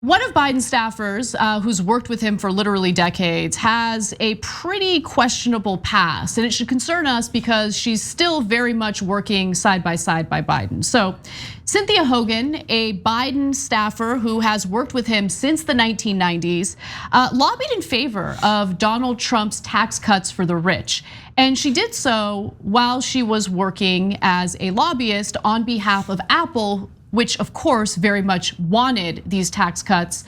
One of Biden's staffers, who's worked with him for literally decades, has a pretty questionable past, and it should concern us because she's still very much working side by Biden. So Cynthia Hogan, a Biden staffer who has worked with him since the 1990s, lobbied in favor of Donald Trump's tax cuts for the rich. And she did so while she was working as a lobbyist on behalf of Apple, which of course very much wanted these tax cuts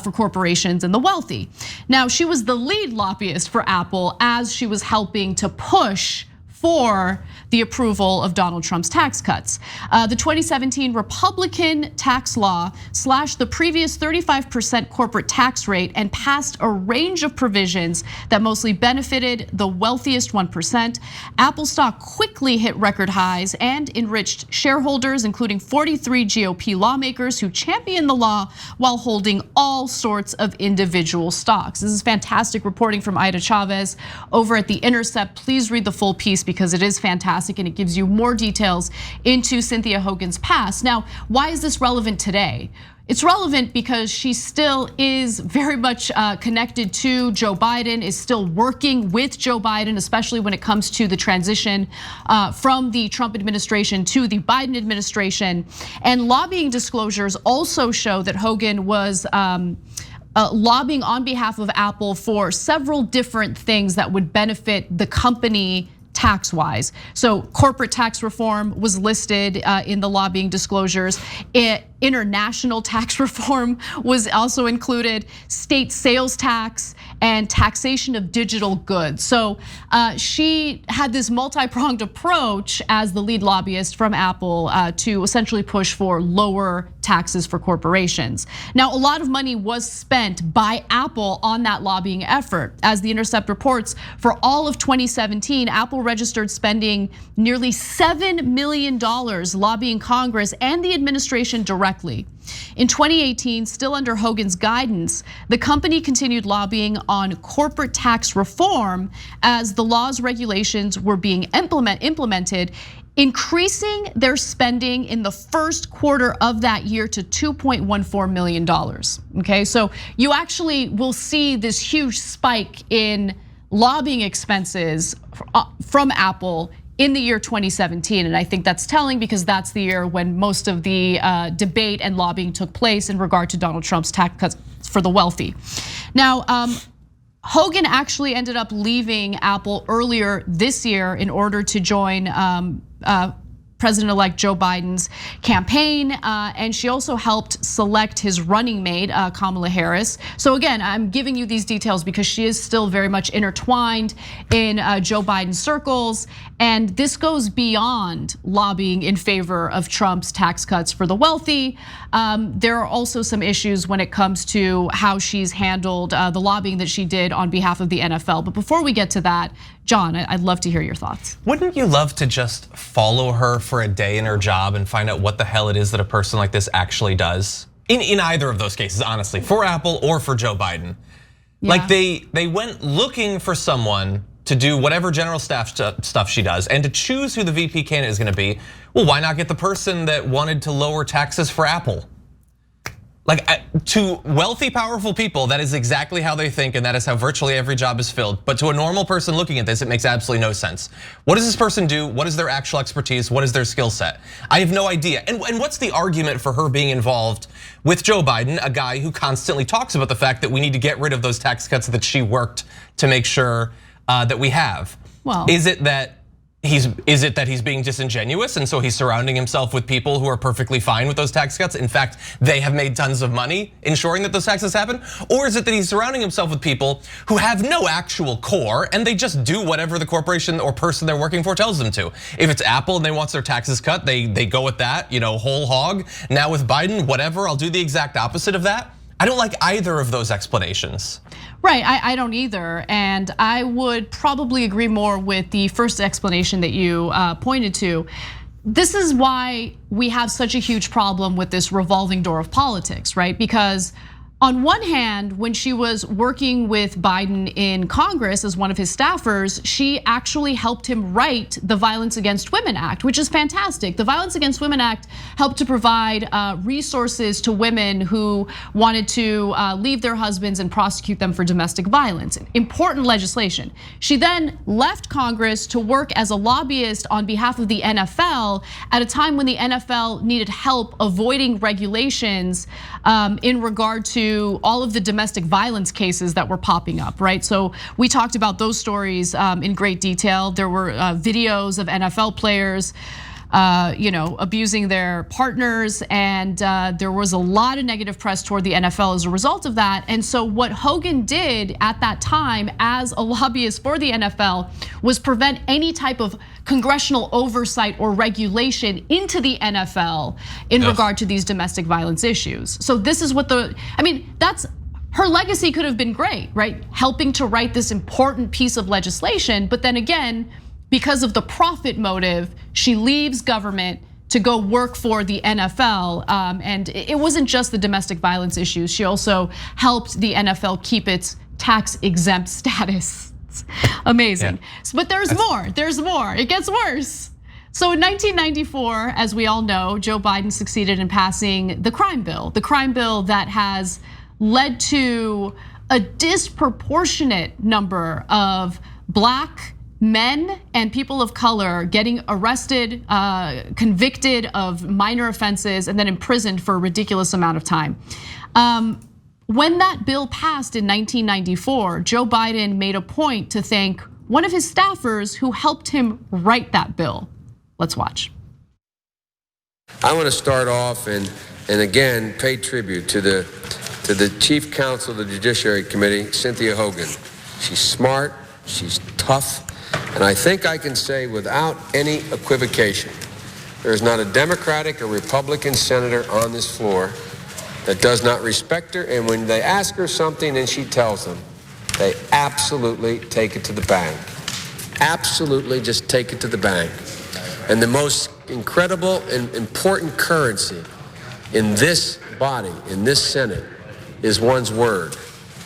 for corporations and the wealthy. Now, she was the lead lobbyist for Apple as she was helping to push for the approval of Donald Trump's tax cuts. The 2017 Republican tax law slashed the previous 35% corporate tax rate and passed a range of provisions that mostly benefited the wealthiest 1%. Apple stock quickly hit record highs and enriched shareholders, including 43 GOP lawmakers who championed the law while holding all sorts of individual stocks. This is fantastic reporting from Ida Chavez over at The Intercept. Please read the full piece because it is fantastic and it gives you more details into Cynthia Hogan's past. Now, why is this relevant today? It's relevant because she still is very much connected to Joe Biden, is still working with Joe Biden, especially when it comes to the transition from the Trump administration to the Biden administration. And lobbying disclosures also show that Hogan was lobbying on behalf of Apple for several different things that would benefit the company tax-wise. So corporate tax reform was listed in the lobbying disclosures. International tax reform was also included, state sales tax, and taxation of digital goods. So she had this multi-pronged approach as the lead lobbyist from Apple to essentially push for lower taxes for corporations. Now, a lot of money was spent by Apple on that lobbying effort. As The Intercept reports, for all of 2017, Apple registered spending nearly $7 million lobbying Congress and the administration directly. In 2018, still under Hogan's guidance, the company continued lobbying on corporate tax reform as the law's regulations were being implemented, increasing their spending in the first quarter of that year to $2.14 million. Okay, so you actually will see this huge spike in lobbying expenses from Apple in the year 2017, and I think that's telling because that's the year when most of the debate and lobbying took place in regard to Donald Trump's tax cuts for the wealthy. Now, Hogan actually ended up leaving Apple earlier this year in order to join President-elect Joe Biden's campaign, and she also helped select his running mate, Kamala Harris. So again, I'm giving you these details because she is still very much intertwined in Joe Biden circles, and this goes beyond lobbying in favor of Trump's tax cuts for the wealthy. There are also some issues when it comes to how she's handled the lobbying that she did on behalf of the NFL. But before we get to that, John, I'd love to hear your thoughts. Wouldn't you love to just follow her for a day in her job and find out what the hell it is that a person like this actually does? In either of those cases, honestly, for Apple or for Joe Biden. Yeah. Like they went looking for someone to do whatever general staff stuff she does and to choose who the VP candidate is gonna be. Well, why not get the person that wanted to lower taxes for Apple? Like to wealthy, powerful people, that is exactly how they think and that is how virtually every job is filled. But to a normal person looking at this, it makes absolutely no sense. What does this person do? What is their actual expertise? What is their skill set? I have no idea. And what's the argument for her being involved with Joe Biden, a guy who constantly talks about the fact that we need to get rid of those tax cuts that she worked to make sure that we have? Well, is it that he's being disingenuous and so he's surrounding himself with people who are perfectly fine with those tax cuts? In fact, they have made tons of money ensuring that those taxes happen? Or is it that he's surrounding himself with people who have no actual core and they just do whatever the corporation or person they're working for tells them to? If it's Apple and they want their taxes cut, they go with that, whole hog. Now with Biden, whatever, I'll do the exact opposite of that. I don't like either of those explanations. Right, I don't either, and I would probably agree more with the first explanation that you pointed to. This is why we have such a huge problem with this revolving door of politics, right? Because on one hand, when she was working with Biden in Congress as one of his staffers, she actually helped him write the Violence Against Women Act, which is fantastic. The Violence Against Women Act helped to provide resources to women who wanted to leave their husbands and prosecute them for domestic violence. Important legislation. She then left Congress to work as a lobbyist on behalf of the NFL at a time when the NFL needed help avoiding regulations in regard to all of the domestic violence cases that were popping up, right? So we talked about those stories in great detail. There were videos of NFL players abusing their partners, and there was a lot of negative press toward the NFL as a result of that. And so what Hogan did at that time as a lobbyist for the NFL was prevent any type of congressional oversight or regulation into the NFL in regard to these domestic violence issues. So this is what that's her legacy could have been great, right? Helping to write this important piece of legislation, but then again, because of the profit motive, she leaves government to go work for the NFL. And it wasn't just the domestic violence issues. She also helped the NFL keep its tax exempt status. It's amazing. Yeah. But there's more, it gets worse. So in 1994, as we all know, Joe Biden succeeded in passing the crime bill that has led to a disproportionate number of Black men and people of color getting arrested, convicted of minor offenses, and then imprisoned for a ridiculous amount of time. When that bill passed in 1994, Joe Biden made a point to thank one of his staffers who helped him write that bill. Let's watch. I want to start off and again pay tribute to the chief counsel of the Judiciary Committee, Cynthia Hogan. She's smart, she's tough, and I think I can say without any equivocation, there's not a Democratic or Republican senator on this floor that does not respect her, and when they ask her something and she tells them, they absolutely take it to the bank. Absolutely just take it to the bank. And the most incredible and important currency in this body, in this Senate, is one's word.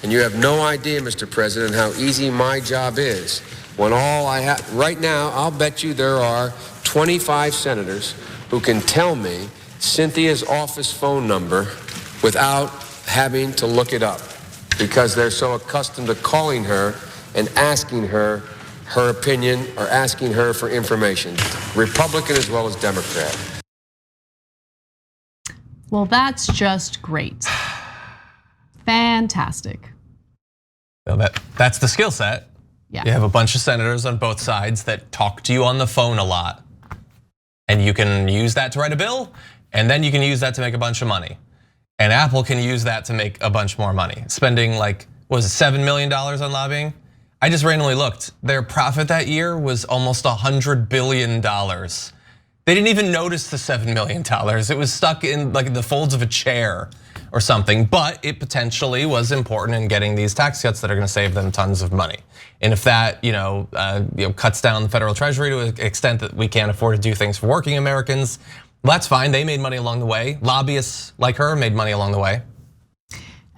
And you have no idea, Mr. President, how easy my job is. When all I have, right now, I'll bet you there are 25 senators who can tell me Cynthia's office phone number without having to look it up because they're so accustomed to calling her and asking her her opinion or asking her for information, Republican as well as Democrat. Well, that's just great. Fantastic. Well, that's the skill set. Yeah. You have a bunch of senators on both sides that talk to you on the phone a lot. And you can use that to write a bill, and then you can use that to make a bunch of money. And Apple can use that to make a bunch more money. Spending like, what was it, $7 million on lobbying? I just randomly looked. Their profit that year was almost $100 billion. They didn't even notice the $7 million. It was stuck in like the folds of a chair or something, but it potentially was important in getting these tax cuts that are gonna save them tons of money. And if that cuts down the federal treasury to an extent that we can't afford to do things for working Americans, well, that's fine, they made money along the way. Lobbyists like her made money along the way.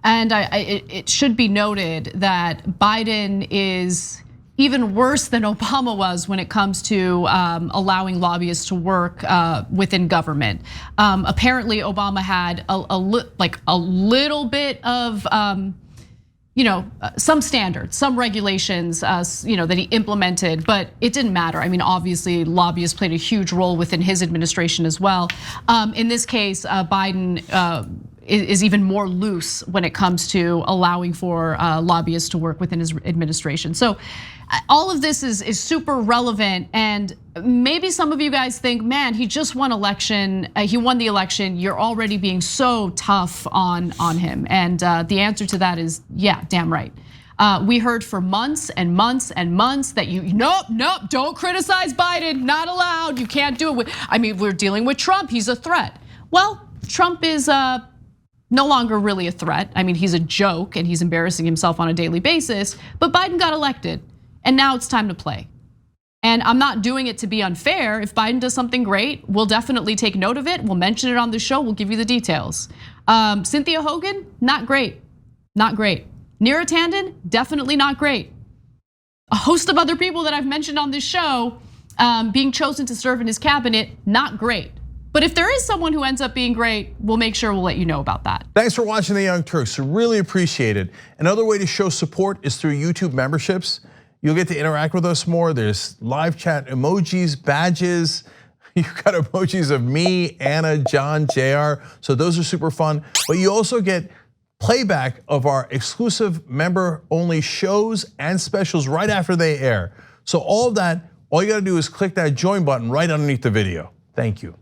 And it should be noted that Biden is even worse than Obama was when it comes to allowing lobbyists to work within government. Apparently, Obama had a little bit of some standards, some regulations that he implemented, but it didn't matter. I mean, obviously, lobbyists played a huge role within his administration as well. In this case, Biden is even more loose when it comes to allowing for lobbyists to work within his administration. So all of this is super relevant, and maybe some of you guys think, man, he just won election, he won the election, you're already being so tough on him. And the answer to that is, yeah, damn right. We heard for months and months and months that nope, don't criticize Biden, not allowed, you can't do it. I mean, we're dealing with Trump, he's a threat. Well, Trump is no longer really a threat. I mean, he's a joke and he's embarrassing himself on a daily basis, but Biden got elected and now it's time to play. And I'm not doing it to be unfair. If Biden does something great, we'll definitely take note of it. We'll mention it on the show, we'll give you the details. Cynthia Hogan, not great. not great. Neera Tanden, definitely not great. A host of other people that I've mentioned on this show being chosen to serve in his cabinet, not great. But if there is someone who ends up being great, we'll make sure we'll let you know about that. Thanks for watching The Young Turks, really appreciate it. Another way to show support is through YouTube memberships. You'll get to interact with us more. There's live chat emojis, badges. You've got emojis of me, Anna, John, JR. So those are super fun. But you also get playback of our exclusive member-only shows and specials right after they air. So all of that, all you gotta do is click that join button right underneath the video. Thank you.